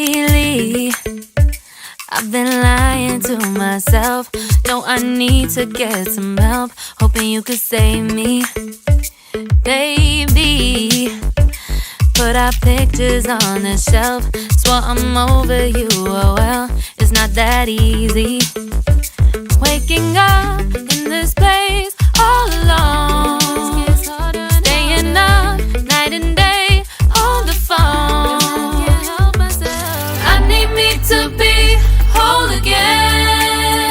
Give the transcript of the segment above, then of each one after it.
Lately, I've been lying to myself. No, I need to get some help. Hoping you could save me, baby. Put our pictures on the shelf. Swore I'm over you, oh well, it's not that easy. Waking up in this place all alone, staying up night and day on the phone. I need me to be whole again.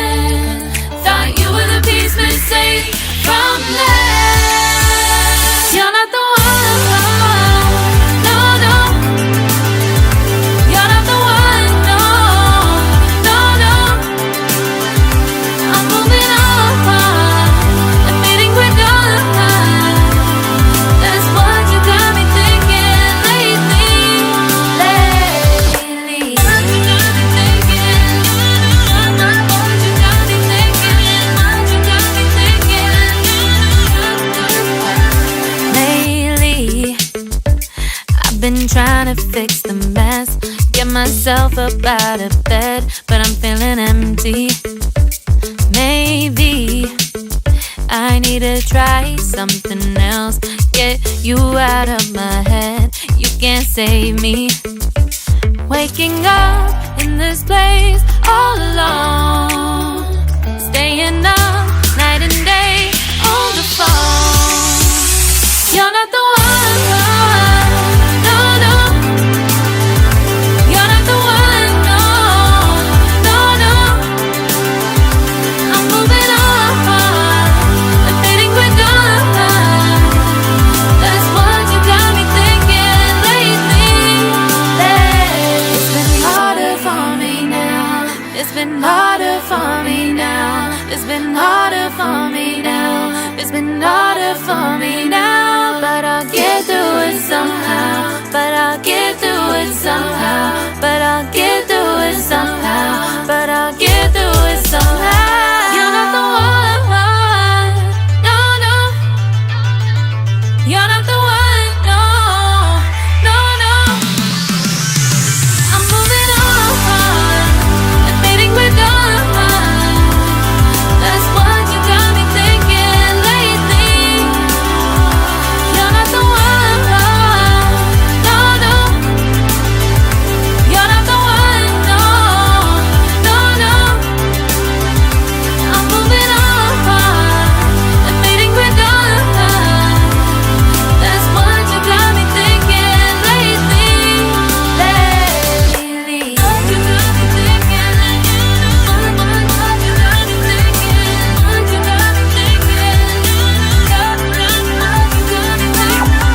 Thought you were the piece missing from last. You're not the one, no, no. You're not the one, no, no, no. I'm moving on and meeting with God. That's what you got me thinking lately. What you got me thinking? What you got me thinking? What you got me thinking? Lately, I've been trying to fix the mess, get myself up out of bed, but I'm feeling empty. Maybe I need to try something else, get you out of my head. You can't save me. Waking up in this place all alone, staying up night and day on the phone. You're not the one, no, no. You're not the one, no, no, no. I'm moving on and fading with God. That's what you got me thinking lately. It's been harder for me now. It's been harder for me now. It's been harder for me now. It's been harder for me now. But I'll get through it somehow. But I'll get through it somehow. But I'll get through it somehow. But I'll get through it somehow. You're not the one, no, no. You're not the one, no, no, no. I'm moving on and fading with God. That's what you got me thinking lately. You're not the one, no, no. You're not the one, no, no, no. I'm moving on and fading with God. That's what you got me thinking lately. What you got me thinking? What you got me thinking? What you got me thinking? What you got me thinking?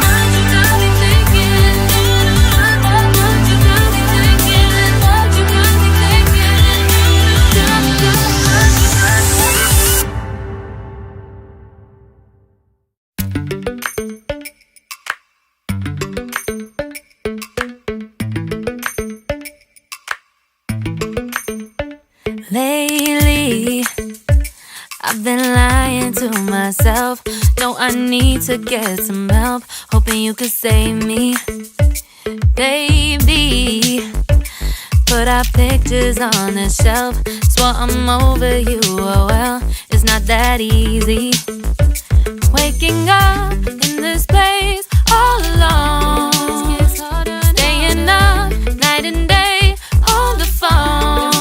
What you got me thinking? What you got me thinking? What you got me thinking? Lately, I've been lying to myself. No, I need to get some help. Hoping you could save me, baby. Put our pictures on the shelf. Swore I'm over you, oh well, it's not that easy. Waking up in this place all alone, staying up night and day on the phone.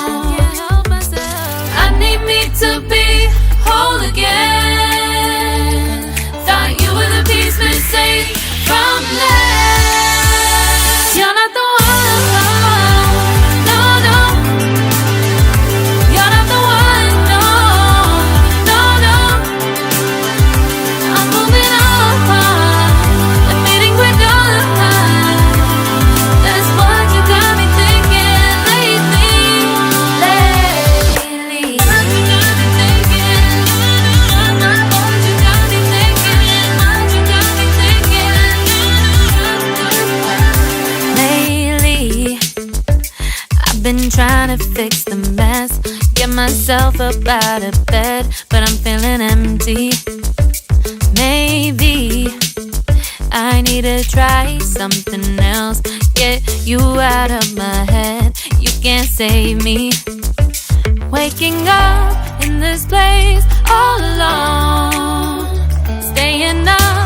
I need me to be whole again. Thought you were the piece missing from last. You're not the one, no, no. You're not the one, no, no, no. I'm moving on and meeting with God. That's what you got me thinking lately. What you got me thinking? What you got me thinking? What you got me thinking? Lately, I've been trying to fix the mess, get myself up out of bed, but I'm feeling empty. Maybe I need to try something else, get you out of my head. can't save me. Waking up in this place all alone, staying up